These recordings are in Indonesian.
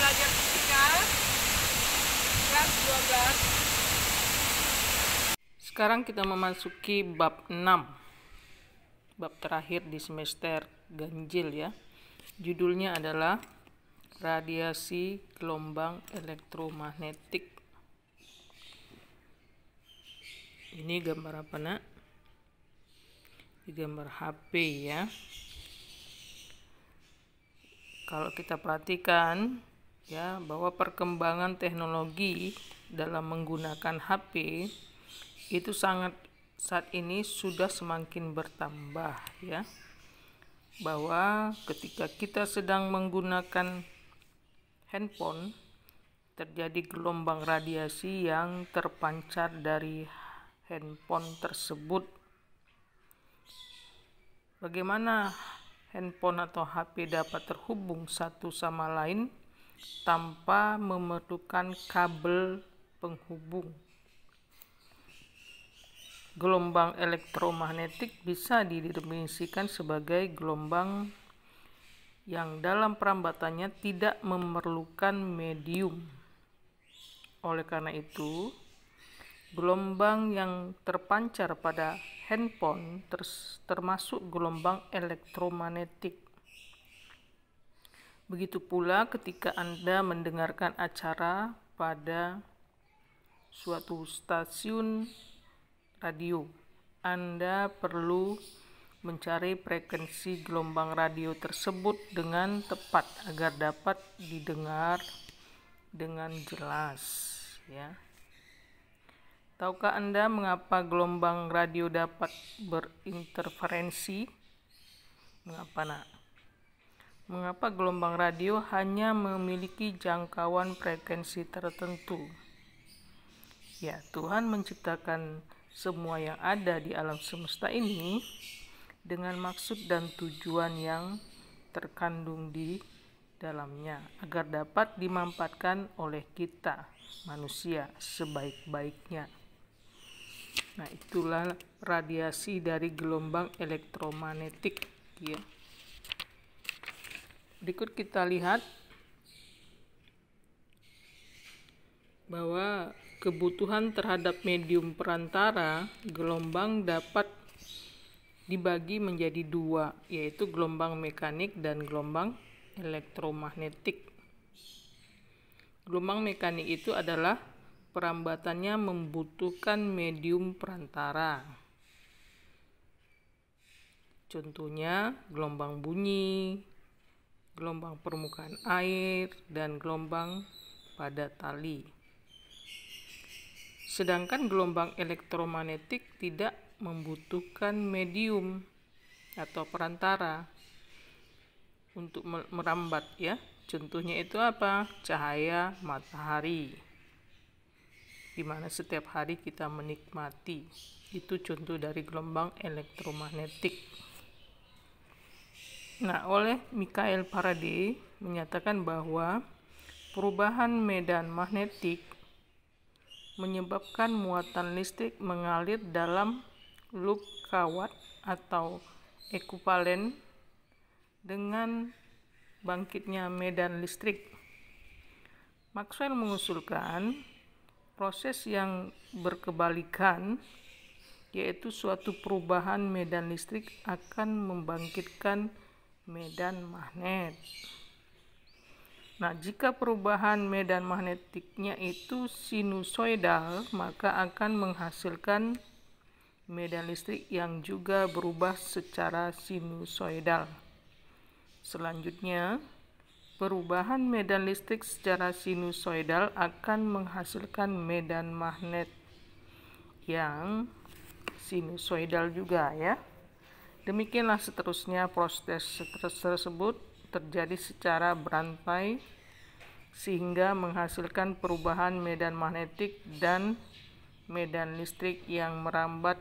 belajar fisika kelas 12. Sekarang kita memasuki bab 6. Bab terakhir di semester ganjil ya. Judulnya adalah radiasi gelombang elektromagnetik. Ini gambar apa, Nak? Ini gambar HP ya. Kalau kita perhatikan ya, bahwa perkembangan teknologi dalam menggunakan HP itu saat ini sudah semakin bertambah ya. Bahwa ketika kita sedang menggunakan handphone, terjadi gelombang radiasi yang terpancar dari handphone tersebut. Bagaimana handphone atau HP dapat terhubung satu sama lain tanpa memerlukan kabel penghubung? Gelombang elektromagnetik bisa didefinisikan sebagai gelombang yang dalam perambatannya tidak memerlukan medium. Oleh karena itu, gelombang yang terpancar pada handphone termasuk gelombang elektromagnetik. Begitu pula ketika Anda mendengarkan acara pada suatu stasiun radio, Anda perlu mencari frekuensi gelombang radio tersebut dengan tepat agar dapat didengar dengan jelas ya. Tahukah Anda mengapa gelombang radio dapat berinterferensi? Mengapa, Nak? Mengapa gelombang radio hanya memiliki jangkauan frekuensi tertentu? Ya, Tuhan menciptakan semua yang ada di alam semesta ini dengan maksud dan tujuan yang terkandung di dalamnya agar dapat dimanfaatkan oleh kita manusia sebaik-baiknya. Nah, itulah radiasi dari gelombang elektromagnetik ya. Berikut kita lihat bahwa kebutuhan terhadap medium perantara gelombang dapat dibagi menjadi dua, yaitu gelombang mekanik dan gelombang elektromagnetik. Gelombang mekanik itu adalah perambatannya membutuhkan medium perantara. Contohnya gelombang bunyi, gelombang permukaan air, dan gelombang pada tali. Sedangkan gelombang elektromagnetik tidak membutuhkan medium atau perantara untuk merambat ya. Contohnya itu apa? Cahaya matahari, di mana setiap hari kita menikmati. Itu contoh dari gelombang elektromagnetik. Nah, oleh Michael Faraday menyatakan bahwa perubahan medan magnetik menyebabkan muatan listrik mengalir dalam loop kawat atau ekuivalen dengan bangkitnya medan listrik. Maxwell mengusulkan proses yang berkebalikan, yaitu suatu perubahan medan listrik akan membangkitkan medan magnet. Nah, jika perubahan medan magnetiknya itu sinusoidal, maka akan menghasilkan medan listrik yang juga berubah secara sinusoidal. Selanjutnya, perubahan medan listrik secara sinusoidal akan menghasilkan medan magnet yang sinusoidal juga ya. Demikianlah seterusnya proses tersebut terjadi secara berantai sehingga menghasilkan perubahan medan magnetik dan medan listrik yang merambat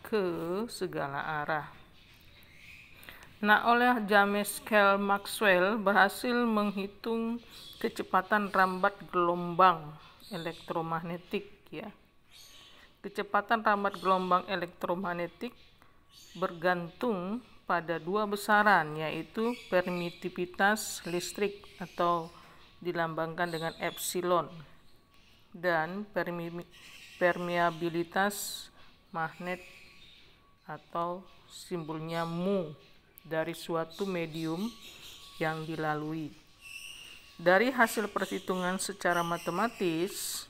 ke segala arah. Nah, oleh James Clerk Maxwell berhasil menghitung kecepatan rambat gelombang elektromagnetik ya. Kecepatan rambat gelombang elektromagnetik bergantung pada dua besaran, yaitu permitivitas listrik atau dilambangkan dengan epsilon, dan permeabilitas magnet atau simbolnya mu dari suatu medium yang dilalui. Dari hasil perhitungan secara matematis,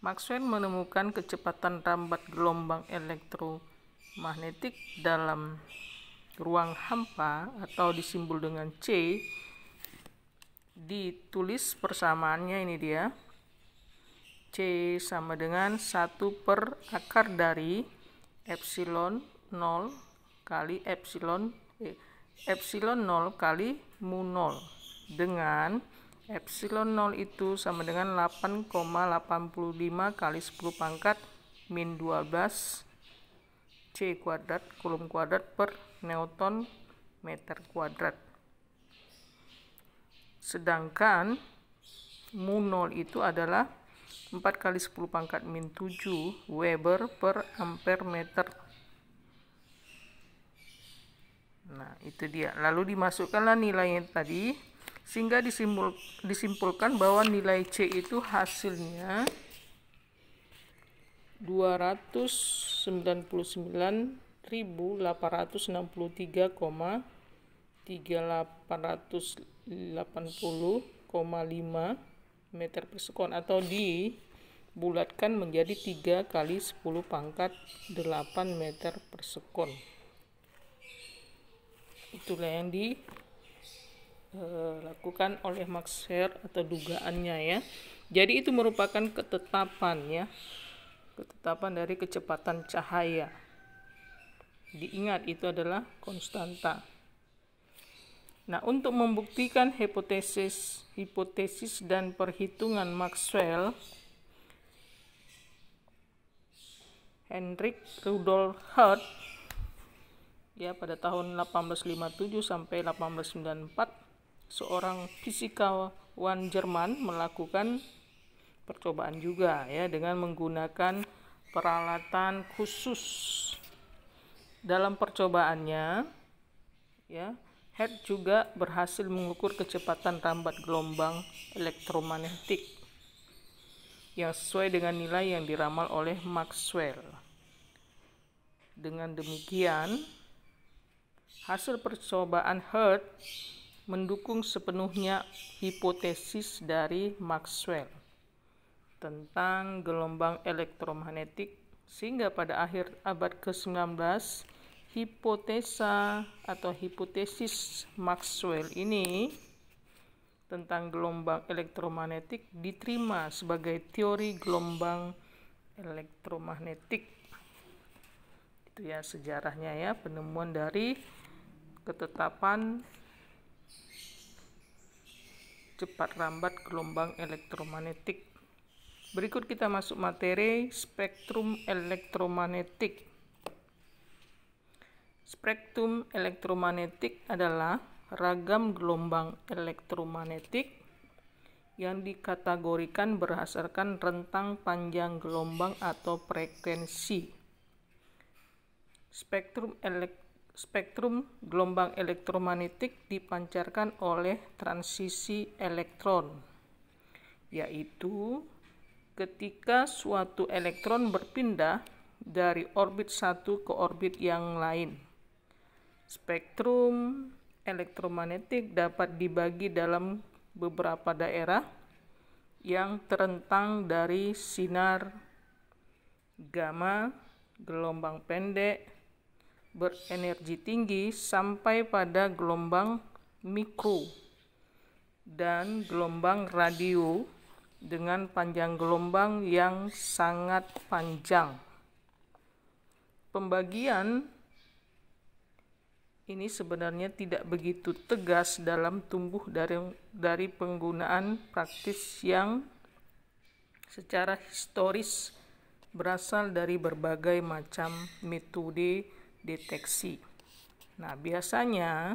Maxwell menemukan kecepatan rambat gelombang elektromagnetik dalam ruang hampa atau disimbol dengan C. Ditulis persamaannya, ini dia. C sama dengan 1 per akar dari epsilon 0 kali epsilon 0 kali mu 0, dengan epsilon 0 itu sama dengan 8,85 kali 10 pangkat min 12 C kuadrat Coulomb kuadrat per Newton meter kuadrat. Sedangkan mu 0 itu adalah 4 kali 10 pangkat min 7 Weber per ampere meter. Nah, itu dia. Lalu dimasukkanlah nilainya tadi, sehingga disimpulkan bahwa nilai C itu hasilnya 299.3880,5 meter per sekon, atau dibulatkan menjadi 3 kali 10 pangkat 8 meter per sekon. Itulah yang dilakukan oleh Maxwell atau dugaannya, ya. Jadi itu merupakan ketetapan, ya. Ketetapan dari kecepatan cahaya. Diingat, itu adalah konstanta. Nah, untuk membuktikan hipotesis dan perhitungan Maxwell, Heinrich Rudolf Hertz, ya, pada tahun 1857 sampai 1894, seorang fisikawan Jerman melakukan percobaan juga, ya, dengan menggunakan peralatan khusus. Dalam percobaannya, ya, Hertz juga berhasil mengukur kecepatan rambat gelombang elektromagnetik yang sesuai dengan nilai yang diramal oleh Maxwell. Dengan demikian, hasil percobaan Hertz mendukung sepenuhnya hipotesis dari Maxwell tentang gelombang elektromagnetik, sehingga pada akhir abad ke-19 hipotesa atau hipotesis Maxwell ini tentang gelombang elektromagnetik diterima sebagai teori gelombang elektromagnetik. Itu, ya, sejarahnya, ya, penemuan dari ketetapan cepat rambat gelombang elektromagnetik. Berikut kita masuk materi spektrum elektromagnetik. Spektrum elektromagnetik adalah ragam gelombang elektromagnetik yang dikategorikan berdasarkan rentang panjang gelombang atau frekuensi. Spektrum gelombang elektromagnetik dipancarkan oleh transisi elektron, yaitu ketika suatu elektron berpindah dari orbit satu ke orbit yang lain. Spektrum elektromagnetik dapat dibagi dalam beberapa daerah yang terentang dari sinar gamma, gelombang pendek berenergi tinggi, sampai pada gelombang mikro dan gelombang radio dengan panjang gelombang yang sangat panjang. Pembagian ini sebenarnya tidak begitu tegas dalam tumbuh dari penggunaan praktis yang secara historis berasal dari berbagai macam metode deteksi. Nah, biasanya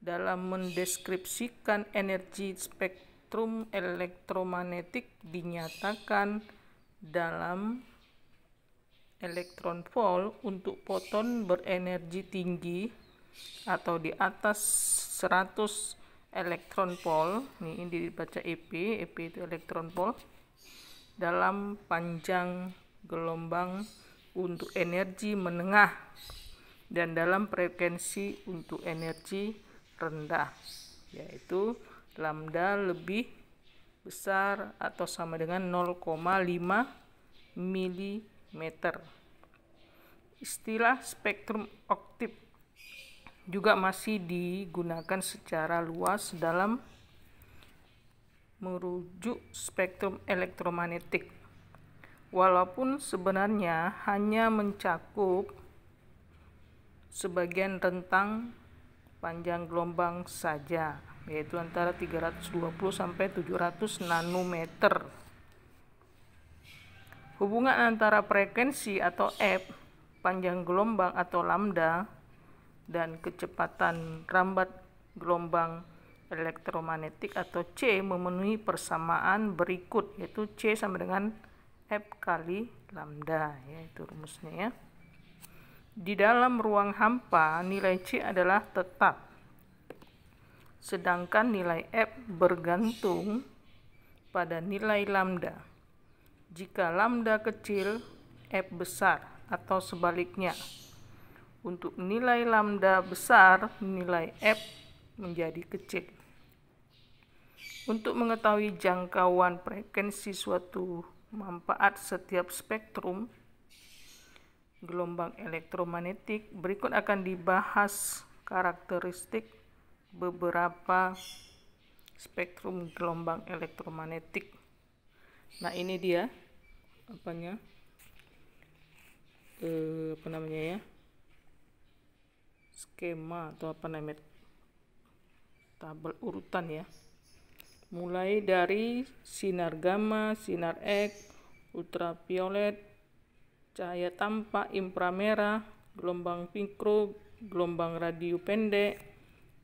dalam mendeskripsikan energi spektrum elektromagnetik dinyatakan dalam elektron volt untuk foton berenergi tinggi atau di atas 100 elektron volt, ini dibaca EP itu elektron volt, dalam panjang gelombang untuk energi menengah dan dalam frekuensi untuk energi rendah, yaitu lambda lebih besar atau sama dengan 0,5 mm. Istilah spektrum oktav juga masih digunakan secara luas dalam merujuk spektrum elektromagnetik, walaupun sebenarnya hanya mencakup sebagian rentang panjang gelombang saja, yaitu antara 320 sampai 700 nanometer. Hubungan antara frekuensi atau F, panjang gelombang atau lambda, dan kecepatan rambat gelombang elektromagnetik atau C memenuhi persamaan berikut, yaitu C sama dengan F kali lambda, yaitu rumusnya ya. Di dalam ruang hampa nilai C adalah tetap, sedangkan nilai F bergantung pada nilai lambda. Jika lambda kecil, F besar, atau sebaliknya. Untuk nilai lambda besar, nilai F menjadi kecil. Untuk mengetahui jangkauan frekuensi suatu manfaat setiap spektrum gelombang elektromagnetik, berikut akan dibahas karakteristik beberapa spektrum gelombang elektromagnetik. Nah, ini dia skema atau tabel urutan ya. Mulai dari sinar gamma, sinar X, ultraviolet, cahaya tampak, inframerah, gelombang mikro, gelombang radio pendek,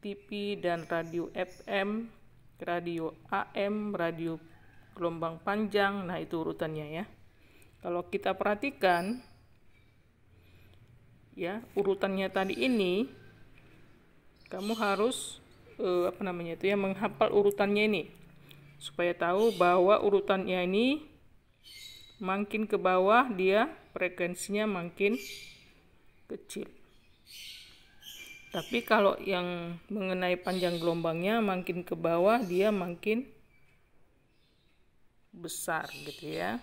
TV dan radio FM, radio AM, radio gelombang panjang. Nah, itu urutannya ya. Kalau kita perhatikan ya, urutannya tadi ini kamu harus menghafal urutannya ini supaya tahu bahwa urutannya ini makin ke bawah dia frekuensinya makin kecil. Tapi kalau yang mengenai panjang gelombangnya makin ke bawah dia makin besar gitu ya.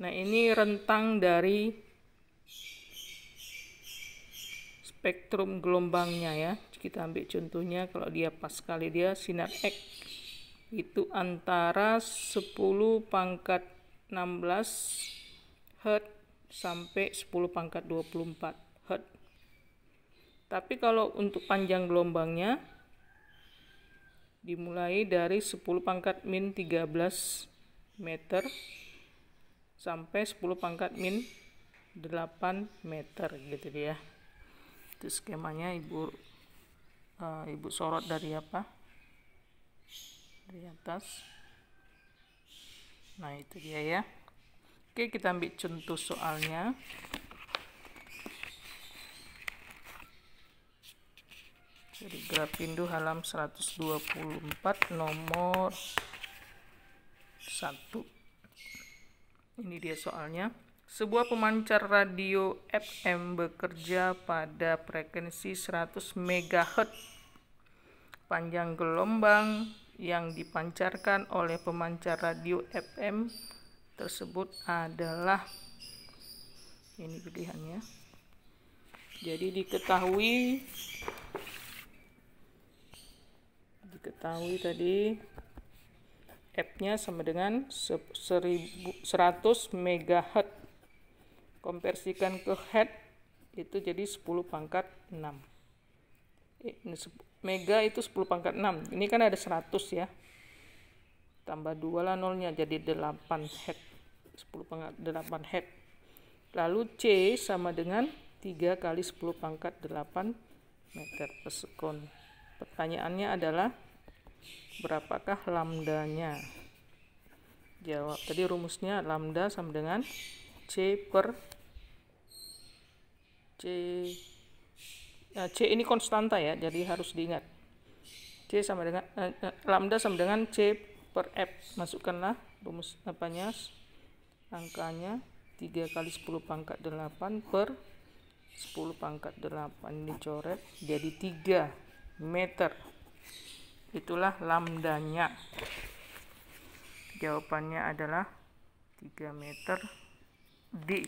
Nah, ini rentang dari spektrum gelombangnya ya. Kita ambil contohnya, kalau dia pas sekali dia sinar X itu antara 10⁻16 Hz sampai 10⁻24 Hz. Tapi kalau untuk panjang gelombangnya dimulai dari 10⁻⁻13 meter sampai 10⁻⁸ meter gitu ya. Itu skemanya, ibu sorot dari dari atas. Nah, itu dia ya. Oke, kita ambil contoh soalnya. Dari Grafindo halaman 124 nomor 1. Ini dia soalnya. Sebuah pemancar radio FM bekerja pada frekuensi 100 MHz. Panjang gelombang yang dipancarkan oleh pemancar radio FM tersebut adalah, ini pilihannya. Jadi diketahui tadi F-nya sama dengan 100 MHz. Konversikan ke Hertz itu jadi 10⁻⁶. Mega itu 10⁻⁶. Ini kan ada 100 ya. Tambah 2 lah nolnya jadi 8 Hz. 10⁻8 Hz. Lalu C sama dengan 3 kali 10⁻8 meter per sekon. Pertanyaannya adalah berapakah lambdanya? Jawab. Tadi rumusnya lambda sama dengan C per C. Nah, C ini konstanta ya, jadi harus diingat. C sama dengan lambda sama dengan C per F. Masukkanlah rumus angkanya 3 kali 10 pangkat 8 per 10 pangkat 8. Ini coret jadi 3 meter. Itulah lambdanya. Jawabannya adalah 3 meter D.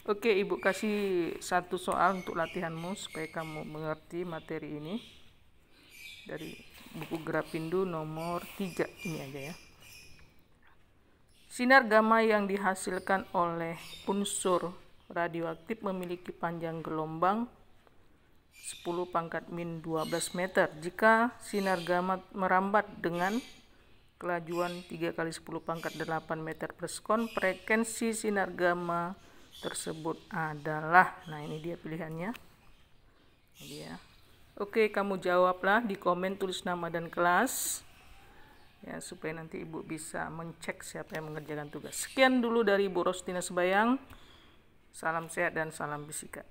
Oke, Ibu kasih satu soal untuk latihanmu supaya kamu mengerti materi ini. Dari buku Grapindo nomor 3 ini aja ya. Sinar gamma yang dihasilkan oleh unsur radioaktif memiliki panjang gelombang 10 pangkat min 12 meter. Jika sinar gamma merambat dengan kelajuan 3 kali 10 pangkat 8 meter per sekon, frekuensi sinar gamma tersebut adalah, nah ini dia pilihannya. Ini dia. Oke, kamu jawablah di komen, tulis nama dan kelas ya, supaya nanti Ibu bisa mencek siapa yang mengerjakan tugas. Sekian dulu dari Ibu Rostina Sebayang. Salam sehat dan salam fisika.